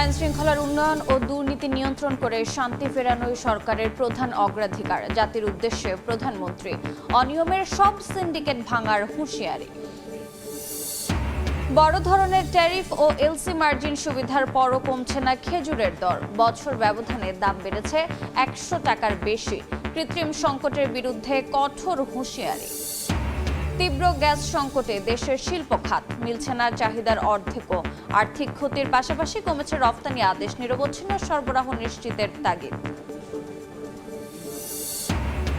আইন শৃঙ্খলার উন্নয়ন ও দুর্নীতি নিয়ন্ত্রণ করে শান্তি ফেরানোই সরকারের প্রধান অগ্রাধিকার। জাতির উদ্দেশ্যে প্রধানমন্ত্রী অনিয়মের সব সিন্ডিকেট ভাঙার হুঁশিয়ারি। বড় ধরনের ট্যারিফ ও এলসি মার্জিন সুবিধার পরও কমছে না খেজুরের দর। বছর ব্যবধানে দাম বেড়েছে 100 টাকার বেশি। কৃত্রিম সংকটের বিরুদ্ধে কঠোর হুঁশিয়ারি। তীব্র গ্যাস সংকটে দেশের শিল্প খাত, মিলছে না চাহিদার অর্ধেকও। আর্থিক ক্ষতির পাশাপাশি কমেছে রপ্তানি আদেশ, নিরবচ্ছিন্ন সরবরাহ নিশ্চিতের তাগিদ।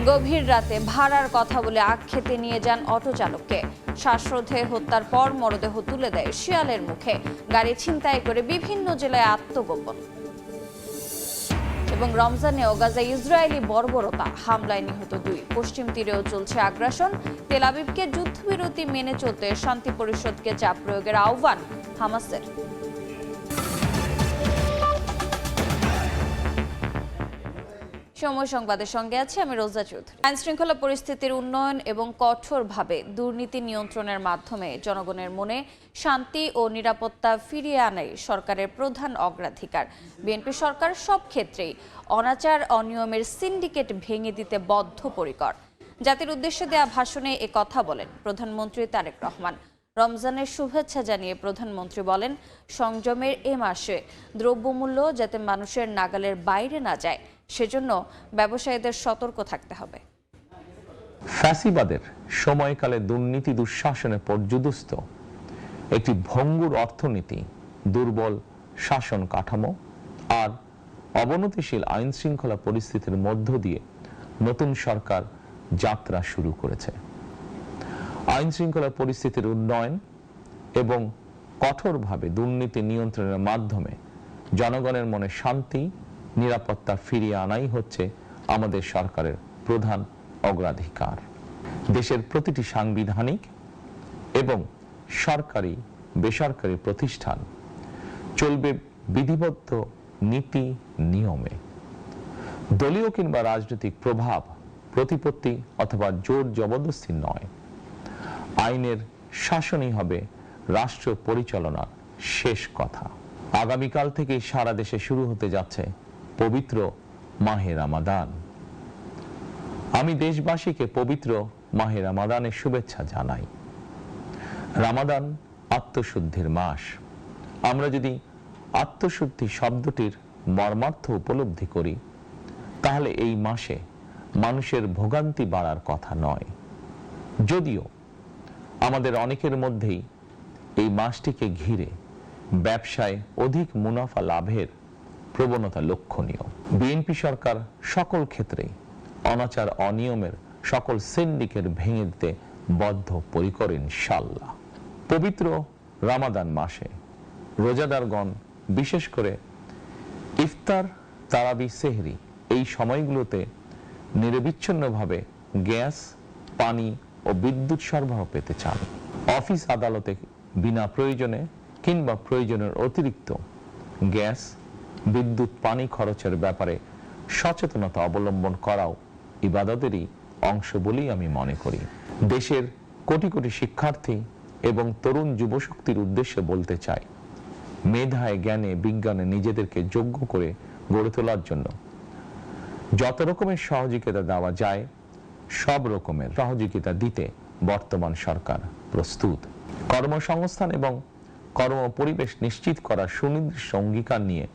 গভীর রাতে ভাড়ার কথা বলে আখ খেতে নিয়ে যান অটো চালককে। শ্বাসরোধে হত্যার পর মরদেহ তুলে দেয় শিয়ালের মুখে। গাড়ি ছিনতাই করে বিভিন্ন জেলায় আত্মগোপন। এবং রমজানেও গাজায় ইসরায়েলি বর্বরতা, হামলায় নিহত 2। পশ্চিম তীরেও চলছে আগ্রাসন। তেল আবিবকে যুদ্ধবিরতি মেনে চলতে শান্তি পরিষদকে চাপ প্রয়োগের আহ্বান হামাসের। সময় সংবাদের সঙ্গে আছি আমি রোজা চৌধুরী। আইন শৃঙ্খলা পরিস্থিতির উন্নয়ন এবং কঠোরভাবে দুর্নীতি নিয়ন্ত্রণের মাধ্যমে জনগণের মনে শান্তি ও নিরাপত্তা ফিরিয়ে আনাই সরকারের প্রধান অগ্রাধিকার। বিএনপি সরকার সব ক্ষেত্রেই অনাচার অনিয়মের সিন্ডিকেট ভেঙে দিতে বদ্ধপরিকর। জাতির উদ্দেশ্যে দেয়া ভাষণে এ কথা বলেন প্রধানমন্ত্রী তারেক রহমান। রমজানের শুভেচ্ছা জানিয়ে প্রধানমন্ত্রী বলেন, সংযমের এ মাসে দ্রব্যমূল্য যাতে মানুষের নাগালের বাইরে না যায় সেজন্য ব্যবসায়ীদের সতর্ক থাকতে হবে। ফ্যাসিবাদের সময়কালে দুর্নীতি দুঃশাসনে পর্যুদস্ত একটি ভঙ্গুর অর্থনীতি, দুর্বল শাসন কাঠামো আর অবনতিশীল আইন শৃঙ্খলা পরিস্থিতির মধ্য দিয়ে নতুন সরকার যাত্রা শুরু করেছে। আইন শৃঙ্খলা পরিস্থিতির উন্নয়ন এবং কঠোরভাবে দুর্নীতি নিয়ন্ত্রণের মাধ্যমে জনগণের মনে শান্তি নিরাপত্তা ফিরিয়ে আনাই হচ্ছে আমাদের সরকারের প্রধান অগ্রাধিকার। দেশের প্রতিটি সাংবিধানিক এবং সরকারি বেসরকারি প্রতিষ্ঠান চলবে বিধিবদ্ধ নীতি নিয়মে। দলীয় কিংবা রাজনৈতিক প্রভাব, প্রতিপত্তি অথবা জোর জবরদস্তি নয়। আইনের শাসনই হবে রাষ্ট্র পরিচালনার শেষ কথা। আগামীকাল থেকে সারা দেশে শুরু হতে যাচ্ছে পবিত্র মাহে রমাদান। আমি দেশবাসীকে পবিত্র মাহে রমাদানের শুভেচ্ছা জানাই। রমাদান আত্মশুদ্ধির মাস। আমরা যদি আত্মশুদ্ধি শব্দটির মর্মার্থ উপলব্ধি করি তাহলে এই মাসে মানুষের ভোগান্তি বাড়ার কথা নয়। যদিও আমাদের অনেকের মধ্যেই এই মাসটিকে ঘিরে ব্যবসায় অধিক মুনাফা লাভের প্রবণতা লক্ষণীয়। বিএনপি সরকার সকল ক্ষেত্রেই অনাচার অনিয়মের সকল সিন্ডিকেট ভেঙে দিতে বদ্ধপরিকর ইনশাআল্লাহ। পবিত্র রমাদান মাসে রোজাদারগণ বিশেষ করে ইফতার, তারাবি, সেহরি এই সময়গুলোতে নিরবিচ্ছিন্নভাবে গ্যাস, পানি ও বিদ্যুৎ সরবরাহ পেতে চান। অফিস আদালতে বিনা প্রয়োজনে কিংবা প্রয়োজনের অতিরিক্ত গ্যাস, বিদ্যুৎ, পানি খরচের ব্যাপারে সচেতনতা অবলম্বন করাও ইবাদতেরই অংশ বলেই আমি মনে করি। দেশের কোটি কোটি শিক্ষার্থী এবং তরুণ যুবশক্তির উদ্দেশ্যে বলতে চাই, মেধায়, জ্ঞানে, বিজ্ঞানে নিজেদেরকে যোগ্য করে গড়ে তোলার জন্য যত রকমের সহযোগিতা দেওয়া যায় সব রকমের সহযোগিতা দিতে বর্তমান সরকার প্রস্তুত। কর্মসংস্থান এবং কর্ম পরিবেশ নিশ্চিত করার সুনির্দিষ্ট অঙ্গীকার নিয়ে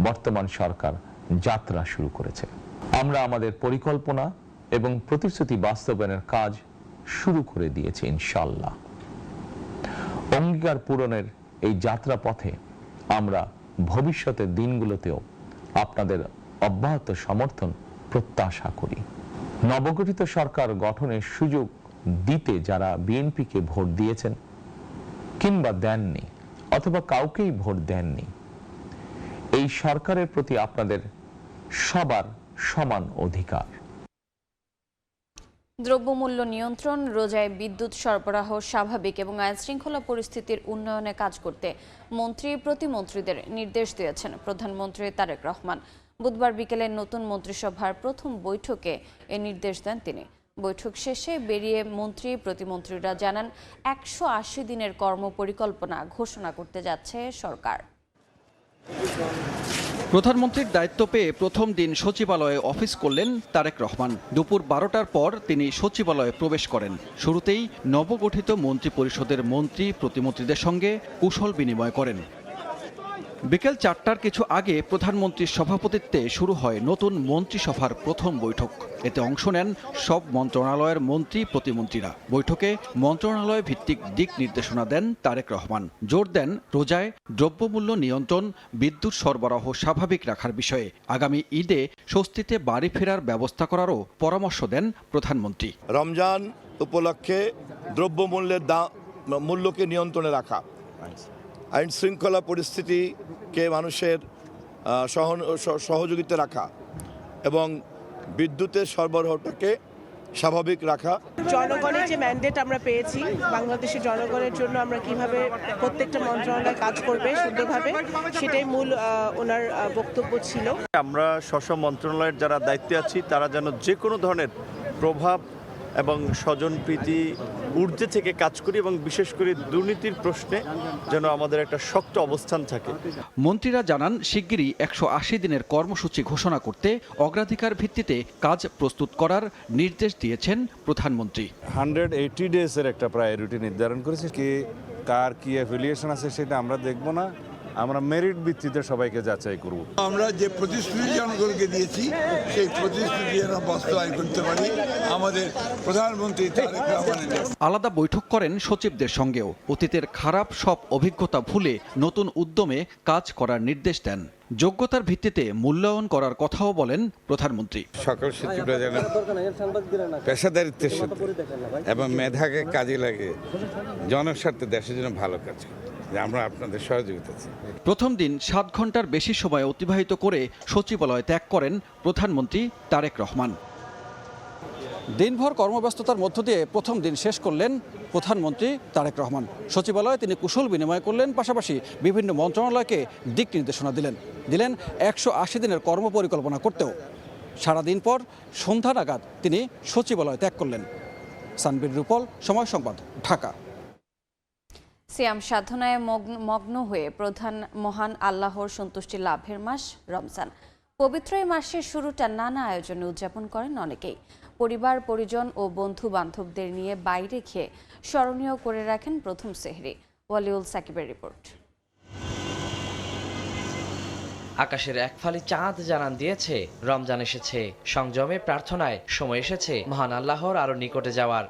বর্তমান সরকার যাত্রা শুরু করেছে। আমরা আমাদের পরিকল্পনা এবং প্রতিশ্রুতি বাস্তবায়নের কাজ শুরু করে দিয়েছি ইনশাআল্লাহ। অঙ্গীকার পূরণের এই যাত্রা পথে আমরা ভবিষ্যতের দিনগুলোতেও আপনাদের অব্যাহত সমর্থন প্রত্যাশা করি। নবগঠিত সরকার গঠনের সুযোগ দিতে যারা বিএনপিকে ভোট দিয়েছেন কিংবা দেননি অথবা কাউকেই ভোট দেননি, এই সরকারের প্রতি আপনাদের সবার সমান অধিকার। দ্রব্যমূল্য নিয়ন্ত্রণ, রোজায় বিদ্যুৎ সরবরাহ স্বাভাবিক এবং আইন শৃঙ্খলা পরিস্থিতির উন্নয়নে কাজ করতে মন্ত্রী প্রতিমন্ত্রীদের নির্দেশ দিয়েছেন প্রধানমন্ত্রী তারেক রহমান। বুধবার বিকেলে নতুন মন্ত্রিসভার প্রথম বৈঠকে এ নির্দেশ দেন তিনি। বৈঠক শেষে বেরিয়ে মন্ত্রী প্রতিমন্ত্রীরা জানান 180 দিনের কর্মপরিকল্পনা ঘোষণা করতে যাচ্ছে সরকার। প্রধানমন্ত্রীর দায়িত্ব পেয়ে প্রথম দিন সচিবালয়ে অফিস করলেন তারেক রহমান। দুপুর 12টার পর তিনি সচিবালয়ে প্রবেশ করেন। শুরুতেই নবগঠিত মন্ত্রিপরিষদের মন্ত্রী প্রতিমন্ত্রীদের সঙ্গে কুশল বিনিময় করেন। বিকেল 4টার কিছু আগে প্রধানমন্ত্রীর সভাপতিত্বে শুরু হয় নতুন মন্ত্রিসভার প্রথম বৈঠক। এতে অংশ নেন সব মন্ত্রণালয়ের মন্ত্রী প্রতিমন্ত্রীরা। বৈঠকে মন্ত্রণালয় ভিত্তিক দিক নির্দেশনা দেন তারেক রহমান। জোর দেন রোজায় দ্রব্যমূল্য নিয়ন্ত্রণ, বিদ্যুৎ সরবরাহ স্বাভাবিক রাখার বিষয়ে। আগামী ঈদে স্বস্তিতে বাড়ি ফেরার ব্যবস্থা করারও পরামর্শ দেন প্রধানমন্ত্রী। রমজান উপলক্ষে দ্রব্যমূল্যের মূল্যকে নিয়ন্ত্রণে রাখা, আইন শৃঙ্খলা পরিস্থিতিকে মানুষের সহযোগিতা রাখা এবং বিদ্যুতের সরবরাহটাকে স্বাভাবিক রাখা। জনগণের যে ম্যান্ডেট আমরা পেয়েছি, বাংলাদেশের জনগণের জন্য আমরা কিভাবে প্রত্যেকটা মন্ত্রণালয় কাজ করবে শুদ্ধভাবে, সেটাই মূল ওনার বক্তব্য ছিল। আমরা স্ব মন্ত্রণালয়ের যারা দায়িত্বে আছি তারা যেন যে কোনো ধরনের প্রভাব এবং স্বজনপ্রীতি ঊর্ধ্বে থেকে কাজ করি এবং বিশেষ করে দুর্নীতির প্রশ্নে যেন আমাদের একটা শক্ত অবস্থান থাকে। মন্ত্রীরা জানান শিগগিরই 180 দিনের কর্মসূচি ঘোষণা করতে অগ্রাধিকার ভিত্তিতে কাজ প্রস্তুত করার নির্দেশ দিয়েছেন প্রধানমন্ত্রী। 180 ডেজের একটা প্রায়োরিটি নির্ধারণ করেছে। কি কার কি অ্যাফিলিয়েশন আছে সেটা আমরা দেখব না, আমরা মেরিট ভিত্তিতে সবাইকে যাচাই করব। আমরা যে প্রতিশ্রুতি জনগণকে দিয়েছি সেই প্রতিশ্রুতি যেন বাস্তবায়ন করতে পারি আমাদের প্রধানমন্ত্রী তারেক রহমানের। আলাদা বৈঠক করেন সচিবদের সঙ্গেও। অতীতের খারাপ সব অভিজ্ঞতা ভুলে নতুন উদ্যমে কাজ করার নির্দেশ দেন। যোগ্যতার ভিত্তিতে মূল্যায়ন করার কথাও বলেন প্রধানমন্ত্রী। সকল সচিবরা যেন পেশাদারিত্বের সাথে এবং মেধাকে কাজে লাগে জনস্বার্থে দেশের জন্য ভালো কাজ করে। আমরা আপনাদের সহযোগিতা চাই। প্রথম দিন 7 ঘন্টার বেশি সময় অতিবাহিত করে সচিবালয় ত্যাগ করেন প্রধানমন্ত্রী তারেক রহমান। দিনভর কর্মব্যস্ততার মধ্য দিয়ে প্রথম দিন শেষ করলেন প্রধানমন্ত্রী তারেক রহমান। সচিবালয়ে তিনি কুশল বিনিময় করলেন, পাশাপাশি বিভিন্ন মন্ত্রণালয়কে দিক নির্দেশনা দিলেন 180 দিনের কর্মপরিকল্পনা করতেও। সারাদিন পর সন্ধ্যা নাগাদ তিনি সচিবালয় ত্যাগ করলেন। সানবীর রূপল, সময় সংবাদ, ঢাকা। সিয়াম সাধনায় মগ্ন হয়ে মহান আল্লাহর সন্তুষ্টি লাভের মাস রমজান। পবিত্র এই মাসের শুরুটা নানা আয়োজনে উদযাপন করেন অনেকেই। পরিবার পরিজন ও বন্ধু বান্ধবদের নিয়ে বাইরে খেয়ে স্মরণীয় করে রাখেন প্রথম সেহরি। ওয়ালিউল সাকিবের রিপোর্ট। আকাশের এক ফালি চাঁদ জানান দিয়েছে রমজান এসেছে। সংযমে প্রার্থনায় সময় এসেছে মহান আল্লাহর আরো নিকটে যাওয়ার।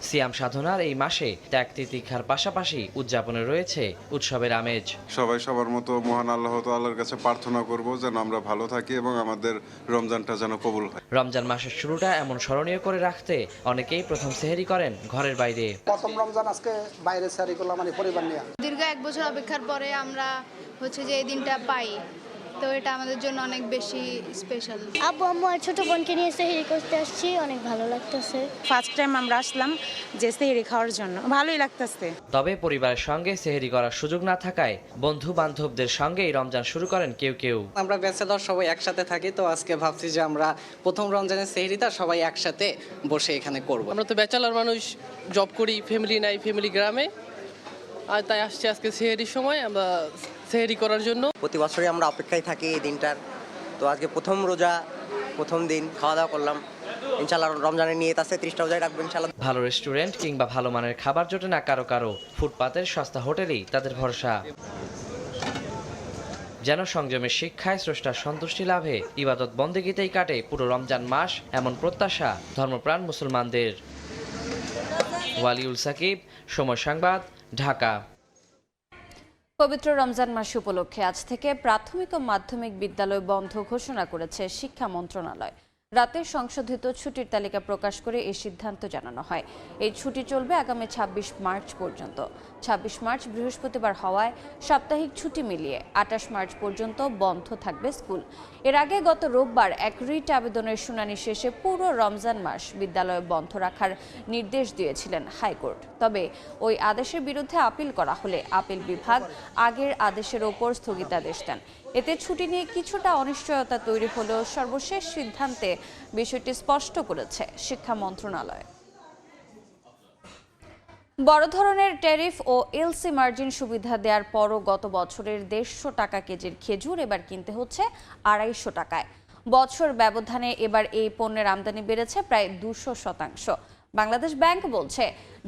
সিয়াম সাধনার এই মাসে ত্যাগ তিতিক্ষার পাশাপাশি উদযাপনে রয়েছে উৎসবের আমেজ। সবাই সবার মতো মহান আল্লাহ তাআলার কাছে প্রার্থনা করব যেন আমরা ভালো থাকি এবং আমাদের রমজানটা যেন কবুল হয়। রমজান মাসের শুরুটা এমন স্মরণীয় করে রাখতে অনেকেই প্রথম সেহরি করেন ঘরের বাইরে। প্রথম রমজান আজকে বাইরে সেহরি করলাম মানে পরিবার নিয়ে। দীর্ঘ 1 বছর অপেক্ষার পরে আমরা যে এই দিনটা পাই, তো এটা আমাদের জন্য অনেক বেশি স্পেশাল। আব্বু আম্মু আর ছোট বোনকে নিয়ে সেহরি করতে আসছি, অনেক ভালো লাগতেছে। ফার্স্ট টাইম আমরা আসলাম যে সেহরি খাওয়ার জন্য, ভালোই লাগতেছে। তবে পরিবারের সঙ্গে সেহরি করার সুযোগ না থাকায় বন্ধু বান্ধবদের সঙ্গেই রমজান শুরু করেন কেউ। আমরা ব্যাচেলর সবাই একসাথে থাকি, তো আজকে ভাবছি যে আমরা প্রথম রমজানের সেহরিটা সবাই একসাথে বসে এখানে করব। আমরা তো ব্যাচেলর মানুষ, জব করি, ফ্যামিলি নাই, ফ্যামিলি গ্রামে, আর তাই আসছি আজকে সেহরির সময় আমরা সেহরি করার জন্য। প্রতি বছরই আমরা অপেক্ষায় থাকি এই দিনটার, তো আজকে প্রথম রোজা, প্রথম দিন খাওয়া দাওয়া করলাম। ইনশাআল্লাহ রমজানের নিয়ত আছে 30টা রোজায় রাখবো ইনশাআল্লাহ। ভালো রেস্টুরেন্ট কিংবা ভালো মানের খাবার জোটে না কারো, ফুটপাতের সস্তা হোটেলই তাদের ভরসা। যেন সংযমের শিক্ষায় স্রষ্টার সন্তুষ্টি লাভে ইবাদত বন্দেগীতেই কাটে পুরো রমজান মাস, এমন প্রত্যাশা ধর্মপ্রাণ মুসলমানদের। ওয়ালিউল সাকিব, সময় সংবাদ, ঢাকা। পবিত্র রমজান মাস উপলক্ষে আজ থেকে প্রাথমিক ও মাধ্যমিক বিদ্যালয় বন্ধ ঘোষণা করেছে শিক্ষা মন্ত্রণালয়। রাতে সংশোধিত ছুটির তালিকা প্রকাশ করে এই সিদ্ধান্ত জানানো হয়। এই ছুটি চলবে আগামী 26 মার্চ পর্যন্ত। 26 মার্চ বৃহস্পতিবার হওয়ায় সাপ্তাহিক ছুটি মিলিয়ে 28 মার্চ পর্যন্ত বন্ধ থাকবে স্কুল। এর আগে গত রোববার এক রিট আবেদনের শুনানি শেষে পুরো রমজান মাস বিদ্যালয় বন্ধ রাখার নির্দেশ দিয়েছিলেন হাইকোর্ট। তবে ওই আদেশের বিরুদ্ধে আপিল করা হলে আপিল বিভাগ আগের আদেশের ওপর স্থগিতাদেশ দেন। এতে ছুটি নিয়ে কিছুটা অনিশ্চয়তা তৈরি হলেও সর্বশেষ সিদ্ধান্তে বিষয়টি স্পষ্ট করেছে শিক্ষা মন্ত্রণালয়। বড় ধরনের ট্যারিফ ও এলসি মার্জিন সুবিধা দেওয়ার পরও গত বছরের 150 টাকা কেজির খেজুর এবার কিনতে হচ্ছে 250 টাকায়। বছর ব্যবধানে এবার এই পণ্যের আমদানি বেড়েছে প্রায় 200%। বাংলাদেশ ব্যাংক বলছে,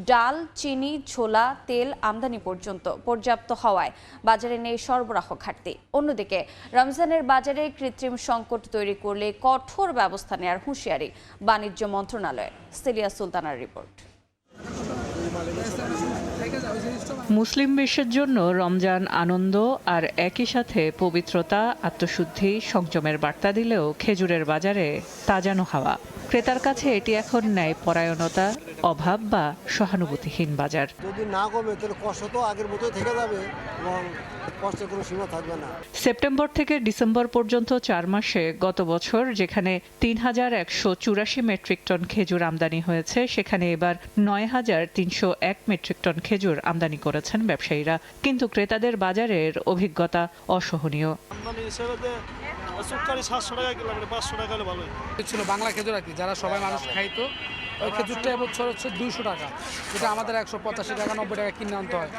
ডাল, চিনি, ছোলা, তেল আমদানি পর্যন্ত পর্যাপ্ত হওয়ায় বাজারে নেই সরবরাহ ঘাটতি। অন্যদিকে রমজানের বাজারে কৃত্রিম সংকট তৈরি করলে কঠোর ব্যবস্থা নেওয়ার হুঁশিয়ারি বাণিজ্য মন্ত্রণালয়ের। Cilia সুলতানার report. মুসলিম বিশ্বের জন্য রমজান আনন্দ আর একই সাথে পবিত্রতা, আত্মশুদ্ধি, সংযমের বার্তা দিলেও খেজুরের বাজারে তাজানো হাওয়া। ক্রেতার কাছে এটি এখন ন্যায় পরায়ণতা, অভাব বা সহানুভূতিহীন বাজার। যদি না কমে তাহলে কষ্ট তো আগের মতোই থেকে যাবে এবং কষ্টের কোনো সীমা থাকবে না। সেপ্টেম্বর থেকে ডিসেম্বর পর্যন্ত 4 মাসে গত বছর যেখানে 3184 মেট্রিক টন খেজুর আমদানি হয়েছে, সেখানে এবার 9301 মেট্রিক টন খেজুর আমদানি করেছেন ব্যবসায়ীরা। কিন্তু ক্রেতাদের বাজারের অভিজ্ঞতা অসহনীয়। ছিল বাংলা খেজুর আর কি, যারা সবাই মানুষ খাইতো, ওই খেজুরটা এবছর হচ্ছে 200 টাকা, যেটা আমাদের 185 টাকা 90 টাকা কিনে আনতে হয়।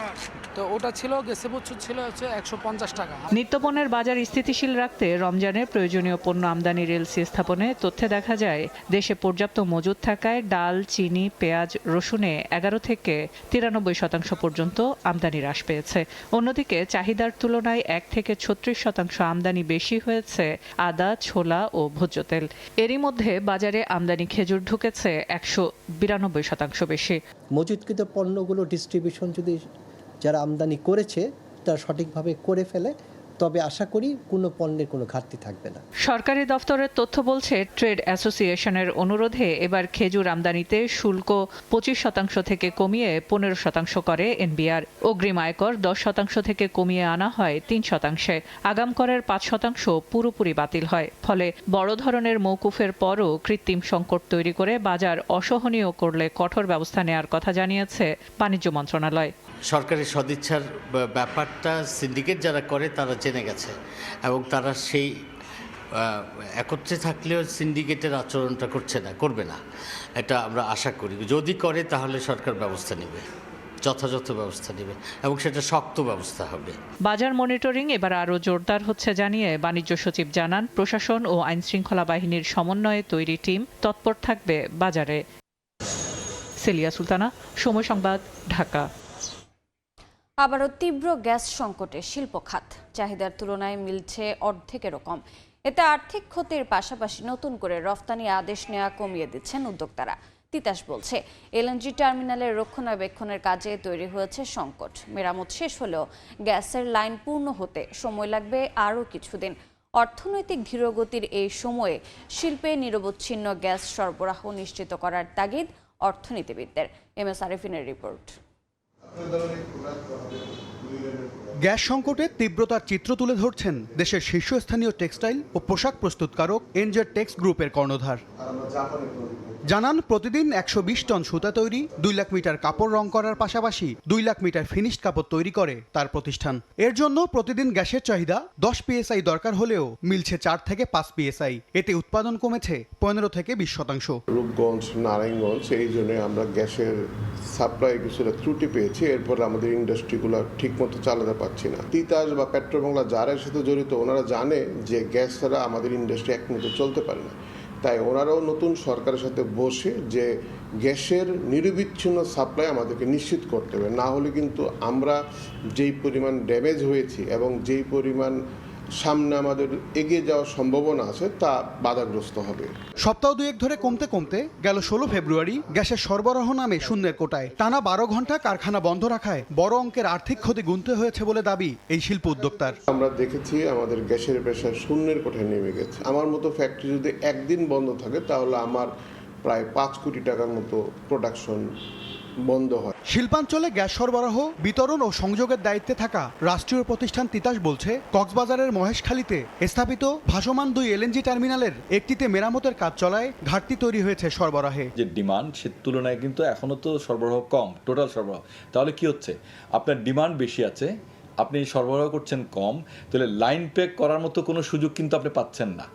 তো ওটা ছিল গেছে বছর ছিল হচ্ছে 150 টাকা। নিত্যপণ্যের বাজার স্থিতিশীল রাখতে রমজানে প্রয়োজনীয় পণ্য আমদানির এলসি স্থাপনে তথ্যে দেখা যায় দেশে পর্যাপ্ত মজুদ থাকায় ডাল, চিনি, পেঁয়াজ, রসুনে 11 থেকে 93% পর্যন্ত আমদানি হ্রাস পেয়েছে। অন্যদিকে চাহিদার তুলনায় 1 থেকে 36% আমদানি বেশি হয়েছে আদা, ছোলা ও ভোজ্য তেল। এরই মধ্যে বাজারে আমদানি খেজুর ঢুকেছে 192% বেশি। মজুতকৃত পণ্যগুলো ডিস্ট্রিবিউশন যদি যারা আমদানি করেছে তারা সঠিকভাবে করে ফেলে, তবে আশা করি কোনো পণ্যের কোনো ঘাটতি থাকবে না। সরকারি দফতরের তথ্য বলছে, ট্রেড অ্যাসোসিয়েশনের অনুরোধে এবার খেজুর আমদানিতে শুল্ক 25% থেকে কমিয়ে 15% করে এনবিআর। অগ্রিম আয়কর 10% থেকে কমিয়ে আনা হয় 3%। আগাম করের 5% পুরোপুরি বাতিল হয়। ফলে বড় ধরনের মওকুফের পরও কৃত্রিম সংকট তৈরি করে বাজার অসহনীয় করলে কঠোর ব্যবস্থা নেওয়ার কথা জানিয়েছে বাণিজ্য মন্ত্রণালয়। সরকারের সদিচ্ছার ব্যাপারটা সিন্ডিকেট যারা করে তারা জেনে গেছে এবং তারা সেই একত্রে থাকলেও সিন্ডিকেটের আচরণটা করবে না, এটা আমরা আশা করি। যদি করে তাহলে সরকার ব্যবস্থা নেবে, যথাযথ ব্যবস্থা নেবে এবং সেটা শক্ত ব্যবস্থা হবে। বাজার মনিটরিং এবার আরও জোরদার হচ্ছে জানিয়ে বাণিজ্য সচিব জানান, প্রশাসন ও আইনশৃঙ্খলা বাহিনীর সমন্বয়ে তৈরি টিম তৎপর থাকবে বাজারে। সিলিয়া সুলতানা, সময় সংবাদ, ঢাকা। আবারও তীব্র গ্যাস সংকটে শিল্প খাত, চাহিদার তুলনায় মিলছে অর্ধেকেরও কম। এতে আর্থিক ক্ষতির পাশাপাশি নতুন করে রফতানি আদেশ নেওয়া কমিয়ে দিচ্ছেন উদ্যোক্তারা। তিতাস বলছে, এলএনজি টার্মিনালের রক্ষণাবেক্ষণের কাজে তৈরি হয়েছে সংকট। মেরামত শেষ হলেও গ্যাসের লাইন পূর্ণ হতে সময় লাগবে আরও কিছুদিন। অর্থনৈতিক ধীরগতির এই সময়ে শিল্পে নিরবচ্ছিন্ন গ্যাস সরবরাহ নিশ্চিত করার তাগিদ অর্থনীতিবিদদের। এমএস আরিফিনের রিপোর্ট। গ্যাস সংকটের তীব্রতার চিত্র তুলে ধরছেন দেশের শীর্ষস্থানীয় টেক্সটাইল ও পোশাক প্রস্তুতকারক এনজেড টেক্স গ্রুপের কর্ণধার। জানান, প্রতিদিন 120 টন সুতা তৈরি, 2 লাখ মিটার কাপড় রং করার পাশাপাশি 2 লাখ মিটার ফিনিশড কাপড় তৈরি করে তার প্রতিষ্ঠান। এর জন্য প্রতিদিন গ্যাসের চাহিদা 10 পিএসআই দরকার হলেও মিলছে 4 থেকে 5 পিএসআই। এতে উৎপাদন কমেছে 15 থেকে 20%। রূপগঞ্জ, নারায়ণগঞ্জ, এই জন্য আমরা গ্যাসের সাপ্লাই কিছুটা ত্রুটি পেয়েছি। এরপর আমাদের ইন্ডাস্ট্রিগুলো ঠিকমতো চালাতে পারছি না। তিতাস বা পেট্রোবাংলা যারা সাথে জড়িত, ওনারা জানে যে গ্যাস ছাড়া আমাদের ইন্ডাস্ট্রি এক মিনিটে চলতে পারে না। তাই ওনারাও নতুন সরকারের সাথে বসে যে গ্যাসের নিরবিচ্ছিন্ন সাপ্লাই আমাদেরকে নিশ্চিত করতে হবে, না হলে কিন্তু আমরা যেই পরিমাণ ড্যামেজ হয়েছি এবং যেই পরিমাণ সামনে আমাদের এগিয়ে যাওয়ার সম্ভাবনা আছে তা বাধাগ্রস্ত হবে। সপ্তাহ দুয়েক ধরে কমতে কমতে গেল 16 ফেব্রুয়ারি গ্যাসের সরবরাহ নামে শূন্যের কোটায়। টানা 12 ঘন্টা কারখানা বন্ধ রাখায় বড় অঙ্কের আর্থিক ক্ষতি গুনতে হয়েছে বলে দাবি এই শিল্প উদ্যোক্তার। আমরা দেখেছি আমাদের গ্যাসের প্রেসার শূন্যের কোঠায় নেমে গেছে। আমার মতো ফ্যাক্টরি যদি একদিন বন্ধ থাকে তাহলে আমার প্রায় 5 কোটি টাকার মতো প্রোডাকশন বন্ধ হয়। শিল্পাঞ্চলে গ্যাস সরবরাহ, বিতরণ ও সংযোগের দায়িত্বে থাকা রাষ্ট্রীয় প্রতিষ্ঠান তিতাস বলছে, কক্সবাজারের মহেশখালীতে স্থাপিত ভাসমান 2 এলএনজি টার্মিনালের একটিতে মেরামতের কাজ চলায় ঘাটতি তৈরি হয়েছে সরবরাহে। যে ডিমান্ড সে তুলনায় কিন্তু এখনো তো সরবরাহ কম, টোটাল সরবরাহ। তাহলে কি হচ্ছে, আপনার ডিমান্ড বেশি আছে আপনি সরবরাহ করছেন কম, তাহলে লাইন প্যাক করার মতো কোনো সুযোগ কিন্তু আপনি পাচ্ছেন না।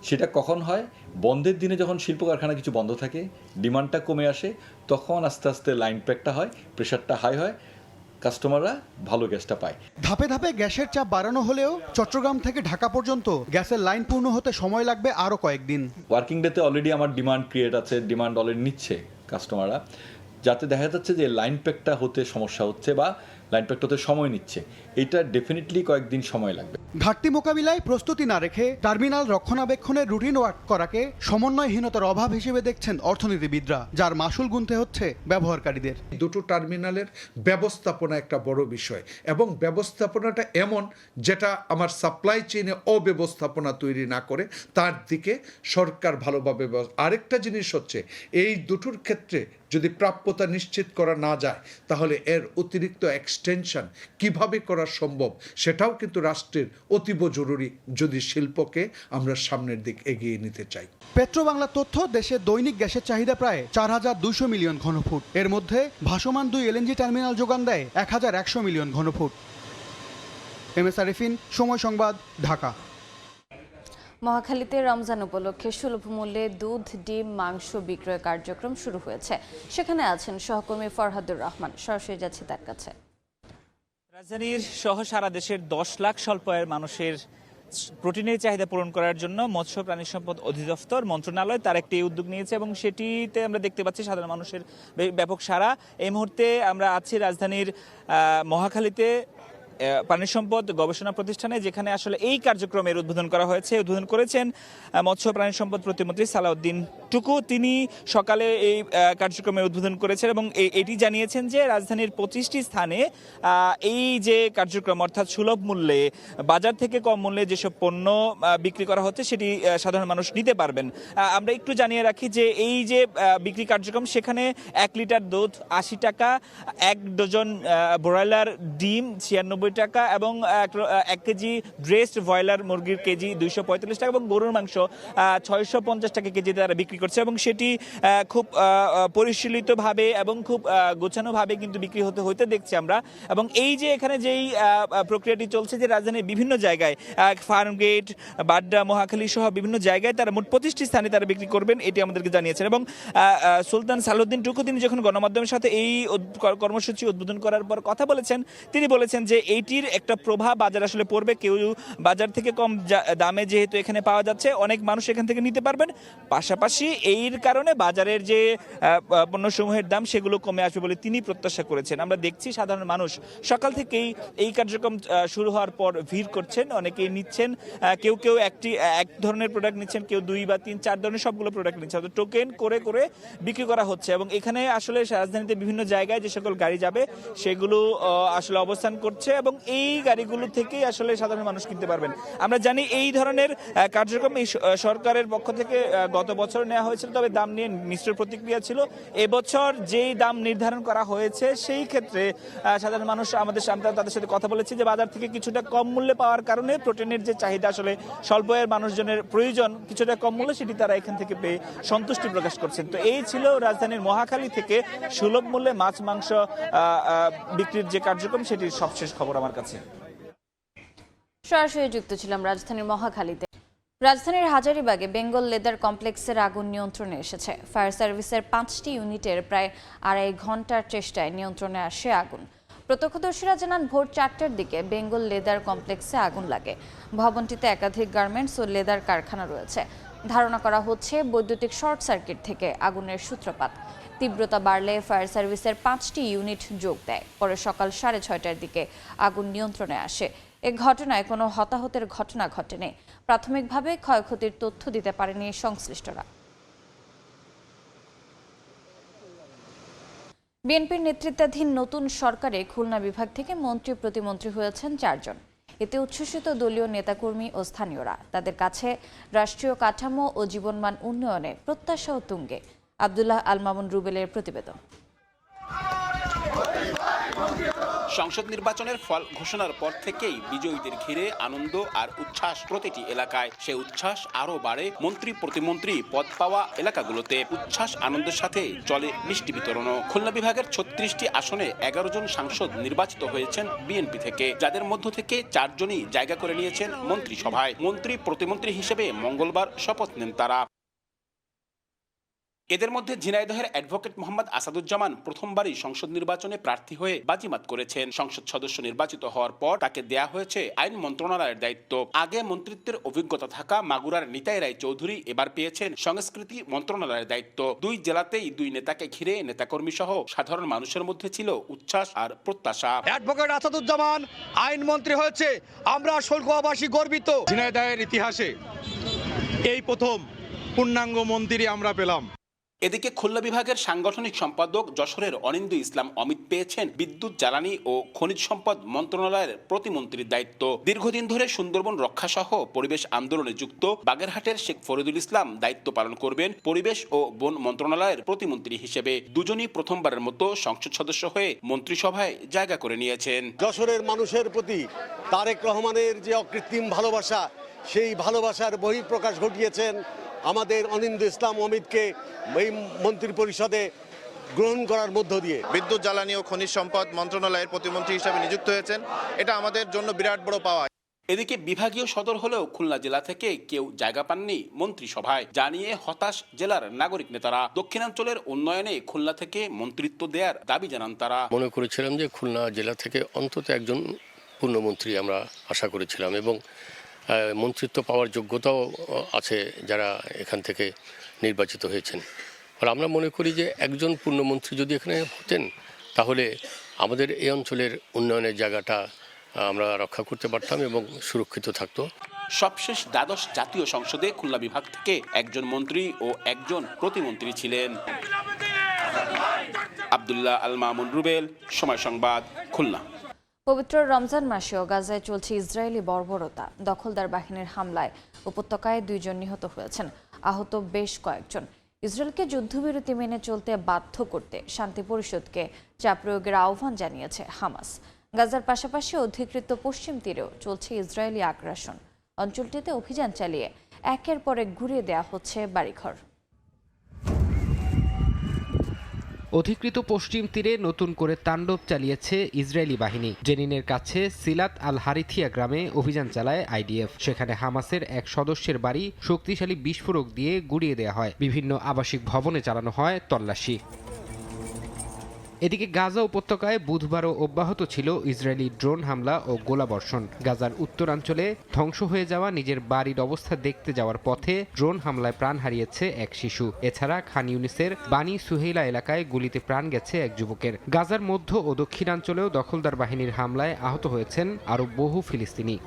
সেটা কখন হয়? বন্ধের দিনে যখন শিল্প কারখানা কিছু বন্ধ থাকে, ডিমান্ডটা কমে আসে, তখন আস্তে আস্তে লাইন প্যাকটা হয়, প্রেশারটা হাই হয়, কাস্টমাররা ভালো গ্যাসটা পায়। ধাপে ধাপে গ্যাসের চাপ বাড়ানো হলেও চট্টগ্রাম থেকে ঢাকা পর্যন্ত গ্যাসের লাইন পূর্ণ হতে সময় লাগবে আরও কয়েকদিন। ওয়ার্কিং ডেতে অলরেডি আমার ডিমান্ড ক্রিয়েট আছে, ডিমান্ড অলরেডি নিচ্ছে কাস্টমাররা, যাতে দেখা যাচ্ছে যে লাইন প্যাকটা হতে সমস্যা হচ্ছে বা লাইন প্যাকটা হতে সময় নিচ্ছে। এটা ডেফিনেটলি কয়েকদিন সময় লাগবে। ঘাটতি মোকাবিলায় প্রস্তুতি না রেখে টার্মিনাল রক্ষণাবেক্ষণের রুটিন ওয়ার্ক করাকে সমন্বয়হীনতার অভাব হিসেবে দেখছেন অর্থনীতিবিদরা, যার মাসুল গুনতে হচ্ছে ব্যবহারকারীদের। দুটো টার্মিনালের ব্যবস্থাপনা একটা বড় বিষয়, এবং ব্যবস্থাপনাটা এমন যেটা আমার সাপ্লাই চেইনে অব্যবস্থাপনা তৈরি না করে তার দিকে সরকার ভালোভাবে। আরেকটা জিনিস হচ্ছে, এই দুটোর ক্ষেত্রে যদি প্রাপ্যতা নিশ্চিত করা না যায়, তাহলে এর অতিরিক্ত এক্সটেনশন কিভাবে করা সম্ভব সেটাও কিন্তু রাষ্ট্রের অতীব জরুরি, যদি শিল্পকে আমরা সামনের দিক এগিয়ে নিতে চাই। পেট্রোবাংলার তথ্য, দেশে দৈনিক গ্যাসের চাহিদা প্রায় 4200 মিলিয়ন ঘনফুট। এর মধ্যে ভাসমান 2 এলএনজি টার্মিনাল যোগান দেয় 1100 মিলিয়ন ঘনফুট। MS আরিফিন, সময় সংবাদ, ঢাকা। মহাখালীতে রমজান উপলক্ষে সুলভ মূল্যে দুধ, ডিম, মাংস বিক্রয় কার্যক্রম শুরু হয়েছে। সেখানে আছেন সহকর্মী ফরহাদুর রহমান, সরাসরি যাচ্ছি তার কাছে। রাজধানীর সহ সারা দেশের 10 লাখ স্বল্প আয়ের মানুষের প্রোটিনের চাহিদা পূরণ করার জন্য মৎস্য প্রাণী সম্পদ অধিদপ্তর মন্ত্রণালয় তার একটি উদ্যোগ নিয়েছে, এবং সেটিতে আমরা দেখতে পাচ্ছি সাধারণ মানুষের ব্যাপক সাড়া। এই মুহূর্তে আমরা আছি রাজধানীর মহাখালীতে পানি সম্পদ গবেষণা প্রতিষ্ঠানে, যেখানে আসলে এই কার্যক্রমের উদ্বোধন করা হয়েছে। উদ্বোধন করেছেন মৎস্য প্রাণী সম্পদ প্রতিমন্ত্রী সালাউদ্দিন টুকু। তিনি সকালে এই কার্যক্রমের উদ্বোধন করেছেন এবং এটি জানিয়েছেন যে রাজধানীর 25টি স্থানে এই যে কার্যক্রম, অর্থাৎ সুলভ মূল্যে বাজার থেকে কম মূল্যে যেসব পণ্য বিক্রি করা হচ্ছে সেটি সাধারণ মানুষ নিতে পারবেন। আমরা একটু জানিয়ে রাখি যে এই যে বিক্রি কার্যক্রম, সেখানে 1 লিটার দুধ 80 টাকা, 1 ডজন ব্রয়লার ডিম 96 টাকা, এবং 1 কেজি ড্রেসড ব্রয়লার মুরগির কেজি 245 টাকা, এবং গরুর মাংস 650 টাকা কেজি তারা বিক্রি করছে। এবং সেটি খুব পরিশীলিতভাবে এবং খুব গোছানোভাবে কিন্তু বিক্রি হতে দেখছি আমরা। এবং এই যে এখানে যেই প্রক্রিয়াটি চলছে, যে রাজধানীর বিভিন্ন জায়গায় ফার্মগেট, বাড্ডা, মহাখালী সহ বিভিন্ন জায়গায় তারা মোট 25টি স্থানে তারা বিক্রি করবেন, এটি আমাদেরকে জানিয়েছেন। এবং সুলতান সালাউদ্দিন টুকু তিনি যখন গণমাধ্যমের সাথে এই কর্মসূচি উদ্বোধন করার পর কথা বলেছেন, তিনি বলেছেন যে এইটির একটা প্রভাব বাজার আসলে পড়বে। কেউ বাজার থেকে কম দামে যেহেতু এখানে পাওয়া যাচ্ছে, অনেক মানুষ এখান থেকে নিতে পারবেন। পাশাপাশি এর কারণে বাজারের যে পণ্যসমূহের দাম সেগুলো কমে আসবে বলে তিনি প্রত্যাশা করেছেন। আমরা দেখছি সাধারণ মানুষ সকাল থেকেই এই কার্যক্রম শুরু হওয়ার পর ভিড় করছেন, অনেকেই নিচ্ছেন। কেউ এক ধরনের প্রোডাক্ট নিচ্ছেন, কেউ 2 বা 3, 4 ধরনের সবগুলো প্রোডাক্ট নিচ্ছে। টোকেন করে করে বিক্রি করা হচ্ছে। এবং এখানে আসলে রাজধানীতে বিভিন্ন জায়গায় যে সকল গাড়ি যাবে সেগুলো আসলে অবস্থান করছে, এবং এই গাড়িগুলো থেকেই আসলে সাধারণ মানুষ কিনতে পারবেন। আমরা জানি এই ধরনের কার্যক্রম এই সরকারের পক্ষ থেকে গত বছর নেওয়া হয়েছিল, তবে দাম নিয়ে মিশ্র প্রতিক্রিয়া ছিল। এবছর যেই দাম নির্ধারণ করা হয়েছে সেই ক্ষেত্রে সাধারণ মানুষ তাদের সাথে কথা বলেছে যে বাজার থেকে কিছুটা কম মূল্যে পাওয়ার কারণে প্রোটিনের যে চাহিদা আসলে স্বল্প আয়ের মানুষজনের প্রয়োজন কিছুটা কম মূল্যে, সেটি তারা এখান থেকে পেয়ে সন্তুষ্টি প্রকাশ করছেন। তো এই ছিল রাজধানীর মহাখালী থেকে সুলভ মূল্যে মাছ মাংস বিক্রির যে কার্যক্রম, সেটির সবশেষ খবর আমার কাছে। সরাসরি যুক্ত ছিলাম রাজধানীর মহাখালীতে। রাজধানীর হাজারীবাগে বেঙ্গল লেদার কমপ্লেক্সের আগুন নিয়ন্ত্রণে এসেছে। ফায়ার সার্ভিসের 5টি ইউনিটের প্রায় 2.5 ঘন্টার চেষ্টায় নিয়ন্ত্রণে আসে আগুন। প্রত্যক্ষদর্শীরা জানান ভোর 4টার দিকে বেঙ্গল লেদার কমপ্লেক্সে আগুন লাগে। ভবনটিতে একাধিক গার্মেন্টস ও লেদার কারখানা রয়েছে। ধারণা করা হচ্ছে বৈদ্যুতিক শর্ট সার্কিট থেকে আগুনের সূত্রপাত। তীব্রতা বাড়লে ফায়ার সার্ভিসের 5টি ইউনিট যোগ দেয়। পরে সকাল 6:30টার দিকে আগুন নিয়ন্ত্রণে আসে। এ ঘটনায় কোনো হতাহতের ঘটনা ঘটেনি। প্রাথমিকভাবে ক্ষয়ক্ষতির তথ্য দিতে পারেনি সংশ্লিষ্টরা। বিএনপির নেতৃত্বাধীন নতুন সরকারে খুলনা বিভাগ থেকে মন্ত্রী প্রতিমন্ত্রী হয়েছেন 4 জন। এতে উচ্ছ্বসিত দলীয় নেতাকর্মী ও স্থানীয়রা। তাদের কাছে রাষ্ট্রীয় কাঠামো ও জীবনমান উন্নয়নে প্রত্যাশা ও তুঙ্গে। আব্দুল্লাহ আল মামুন রুবেলের প্রতিবেদন। সংসদ নির্বাচনের ফল ঘোষণার পর থেকেই বিজয়ীদের ঘিরে আনন্দ আর উচ্ছ্বাস প্রতিটি এলাকায়। সে উচ্ছ্বাস আরো বাড়ে মন্ত্রী প্রতিমন্ত্রী পদ পাওয়া এলাকাগুলোতে। উচ্ছ্বাস আনন্দের সাথে চলে মিষ্টি বিতরণও। খুলনা বিভাগের ৩৬টি আসনে ১১ জন সাংসদ নির্বাচিত হয়েছেন বিএনপি থেকে, যাদের মধ্য থেকে ৪ জনই জায়গা করে নিয়েছেন মন্ত্রিসভায়। মন্ত্রী প্রতিমন্ত্রী হিসেবে মঙ্গলবার শপথ নেন তারা। এদের মধ্যে ঝিনাইদহের অ্যাডভোকেট মোহাম্মদ আসাদুজ্জামান প্রথমবারই সংসদ নির্বাচনে প্রার্থী হয়ে বাজিমাত করেছেন। সংসদ সদস্য নির্বাচিত হওয়ার পর তাকে দেয়া হয়েছে আইন মন্ত্রণালয়ের দায়িত্ব। আগে মন্ত্রিত্বের অভিজ্ঞতা থাকা মাগুরার নিতাই রায় চৌধুরী এবার পেয়েছেন সংস্কৃতি মন্ত্রণালয়ের দায়িত্ব। ২ জেলাতেই 2 নেতাকে ঘিরে নেতাকর্মী সহ সাধারণ মানুষের মধ্যে ছিল উচ্ছ্বাস আর প্রত্যাশা। অ্যাডভোকেট আসাদুজ্জামান আইন মন্ত্রী হয়েছে, আমরা শুল্কবাসী গর্বিত। ঝিনাইদহের ইতিহাসে এই প্রথম পূর্ণাঙ্গ মন্ত্রী আমরা পেলাম। এদিকে খুলনা বিভাগের সাংগঠনিক সম্পাদক যশোরের অনিন্দু ইসলাম অমিত পেয়েছেন বিদ্যুৎ, জ্বালানি ও খনিজ সম্পদ মন্ত্রণালয়ের প্রতিমন্ত্রীর দায়িত্ব। দীর্ঘদিন ধরে সুন্দরবন রক্ষা সহ পরিবেশ আন্দোলনে যুক্ত বাগেরহাটের শেখ ফরিদুল ইসলাম দায়িত্ব পালন করবেন পরিবেশ ও বন মন্ত্রণালয়ের প্রতিমন্ত্রী হিসেবে। দুজনই প্রথমবারের মতো সংসদ সদস্য হয়ে মন্ত্রিসভায় জায়গা করে নিয়েছেন। যশোরের মানুষের প্রতি তারেক রহমানের যে অকৃত্রিম ভালোবাসা, সেই ভালোবাসার বহিঃপ্রকাশ ঘটিয়েছেন আমাদের অনিন্দু ইসলাম অমিতকে এই মন্ত্রী পরিষদে গ্রহণ করার মধ্য দিয়ে। বিদ্যুৎ, জ্বালানি ও খনিজ সম্পদ মন্ত্রণালয়ের প্রতিমন্ত্রী হিসেবে নিযুক্ত হয়েছেন, এটা আমাদের জন্য বিরাট বড় পাওয়া। এদিকে বিভাগীয় সদর হলেও খুলনা জেলা থেকে কেউ জায়গা পাননি মন্ত্রিসভায়, জানিয়ে হতাশ জেলার নাগরিক নেতারা। দক্ষিণাঞ্চলের উন্নয়নে খুলনা থেকে মন্ত্রিত্ব দেওয়ার দাবি জানান তারা। মনে করেছিলাম যে খুলনা জেলা থেকে অন্তত একজন পূর্ণমন্ত্রী আমরা আশা করেছিলাম, এবং মন্ত্রিত্ব পাওয়ার যোগ্যতাও আছে যারা এখান থেকে নির্বাচিত হয়েছেন। আর আমরা মনে করি যে একজন পূর্ণমন্ত্রী যদি এখানে হতেন তাহলে আমাদের এই অঞ্চলের উন্নয়নের জায়গাটা আমরা রক্ষা করতে পারতাম এবং সুরক্ষিত থাকতো। সবশেষ দ্বাদশ জাতীয় সংসদে খুলনা বিভাগ থেকে একজন মন্ত্রী ও একজন প্রতিমন্ত্রী ছিলেন। আব্দুল্লাহ আল মামুন রুবেল, সময় সংবাদ, খুলনা। পবিত্র রমজান মাসেও গাজায় চলছে ইসরায়েলি বর্বরতা। দখলদার বাহিনীর হামলায় উপত্যকায় 2 জন নিহত হয়েছেন, আহত বেশ কয়েকজন। ইসরায়েলকে যুদ্ধবিরতি মেনে চলতে বাধ্য করতে শান্তি পরিষদকে চাপ প্রয়োগের আহ্বান জানিয়েছে হামাস। গাজার পাশাপাশি অধিকৃত পশ্চিম তীরেও চলছে ইসরায়েলি আগ্রাসন। অঞ্চলটিতে অভিযান চালিয়ে একের পর এক ঘুরিয়ে দেওয়া হচ্ছে বাড়িঘর। অধিকৃত পশ্চিম তীরে নতুন করে তাণ্ডব চালিয়েছে ইসরায়েলি বাহিনী। জেনিনের কাছে সিলাত আল হারিথিয়া গ্রামে অভিযান চালায় আইডিএফ। সেখানে হামাসের এক সদস্যের বাড়ি শক্তিশালী বিস্ফোরক দিয়ে গুড়িয়ে দেওয়া হয়। বিভিন্ন আবাসিক ভবনে চালানো হয় তল্লাশি। এদিকে গাজা উপত্যকায় বুধবারও অব্যাহত ছিল ইসরায়েলি ড্রোন হামলা ও গোলাবর্ষণ। গাজার উত্তরাঞ্চলে ধ্বংস হয়ে যাওয়া নিজের বাড়ির অবস্থা দেখতে যাওয়ার পথে ড্রোন হামলায় প্রাণ হারিয়েছে এক শিশু। এছাড়া খান ইউনিসের বানি সুহেইলা এলাকায় গুলিতে প্রাণ গেছে এক যুবকের। গাজার মধ্য ও দক্ষিণাঞ্চলেও দখলদার বাহিনীর হামলায় আহত হয়েছেন আরও বহু ফিলিস্তিনি।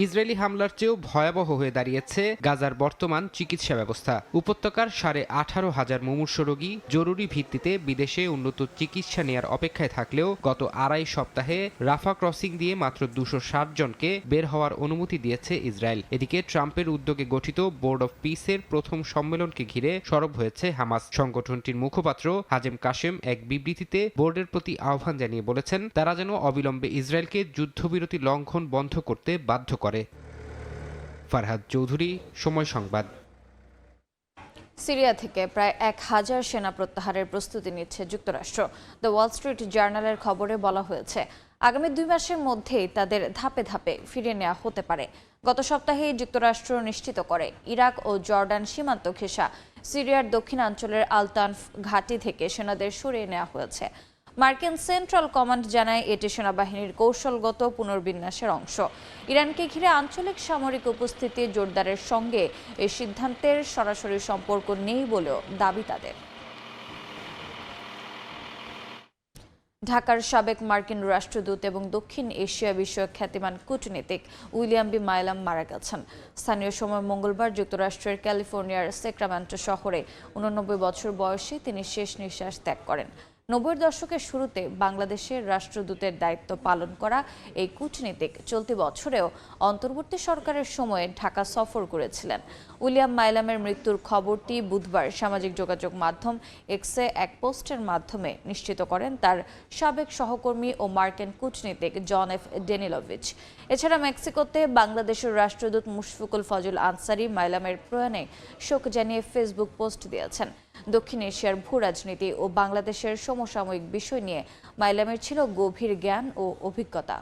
ইসরায়েলি হামলার চেয়েও ভয়াবহ হয়ে দাঁড়িয়েছে গাজার বর্তমান চিকিৎসা ব্যবস্থা। উপত্যকার 18,500 মুমূর্ষু রোগী জরুরি ভিত্তিতে বিদেশে উন্নত চিকিৎসা নেয়ার অপেক্ষায় থাকলেও গত 2.5 সপ্তাহে রাফা ক্রসিং দিয়ে মাত্র 260 জনকে বের হওয়ার অনুমতি দিয়েছে ইসরায়েল। এদিকে ট্রাম্পের উদ্যোগে গঠিত বোর্ড অব পিসের প্রথম সম্মেলনকে ঘিরে সরব হয়েছে হামাস। সংগঠনটির মুখপাত্র হাজেম কাশেম এক বিবৃতিতে বোর্ডের প্রতি আহ্বান জানিয়ে বলেছেন, তারা যেন অবিলম্বে ইসরায়েলকে যুদ্ধবিরতি লঙ্ঘন বন্ধ করতে বাধ্য করে। ফারহাদ চৌধুরী, সময় সংবাদ। সিরিয়া থেকে প্রায় 1000 সেনা প্রত্যাহারের প্রস্তুতি নিচ্ছে যুক্তরাষ্ট্র। দ্য ওয়াল স্ট্রিট জার্নালের খবরে বলা হয়েছে, আগামী 2 মাসের মধ্যেই তাদের ধাপে ধাপে ফিরিয়ে নেওয়া হতে পারে। গত সপ্তাহে যুক্তরাষ্ট্র নিশ্চিত করে ইরাক ও জর্ডান সীমান্ত ঘেঁষা সিরিয়ার দক্ষিণাঞ্চলের আলতানফ ঘাঁটি থেকে সেনাদের সরিয়ে নেওয়া হয়েছে। মার্কিন সেন্ট্রাল কমান্ড জানায় এটি সেনাবাহিনীর কৌশলগত পুনর্বিন্যাসের অংশ। ইরানকে ঘিরে আঞ্চলিক সামরিক উপস্থিতি জোরদারের সঙ্গে এই সিদ্ধান্তের সরাসরি সম্পর্ক নেই বলেও দাবি তাদের। ঢাকার সাবেক মার্কিন রাষ্ট্রদূত এবং দক্ষিণ এশিয়া বিষয়ক খ্যাতিমান কূটনীতিক উইলিয়াম বি মাইলাম মারা গেছেন। স্থানীয় সময় মঙ্গলবার যুক্তরাষ্ট্রের ক্যালিফোর্নিয়ার সেক্রামেন্টো শহরে 89 বছর বয়সে তিনি শেষ নিঃশ্বাস ত্যাগ করেন। 90-এর দশকের শুরুতে বাংলাদেশের রাষ্ট্রদূতের দায়িত্ব পালন করা এই কূটনীতিক চলতি বছরেও অন্তর্বর্তী সরকারের সময়ে ঢাকা সফর করেছিলেন। উইলিয়াম মাইলামের মৃত্যুর খবরটি বুধবার সামাজিক যোগাযোগ মাধ্যম এক্সে এক পোস্টের মাধ্যমে নিশ্চিত করেন তার সাবেক সহকর্মী ও মার্কিন কূটনীতিক জন এফ ডেনিলোভিচ। এছাড়া মেক্সিকোতে বাংলাদেশের রাষ্ট্রদূত মুশফিকুল ফজল আনসারি মাইলামের প্রয়াণে শোক জানিয়ে ফেসবুক পোস্ট দিয়েছেন। দক্ষিণ এশিয়ার ভূ রাজনীতি ও বাংলাদেশের সমসাময়িক বিষয় নিয়ে মাইলামের ছিল গভীর জ্ঞান ও অভিজ্ঞতা।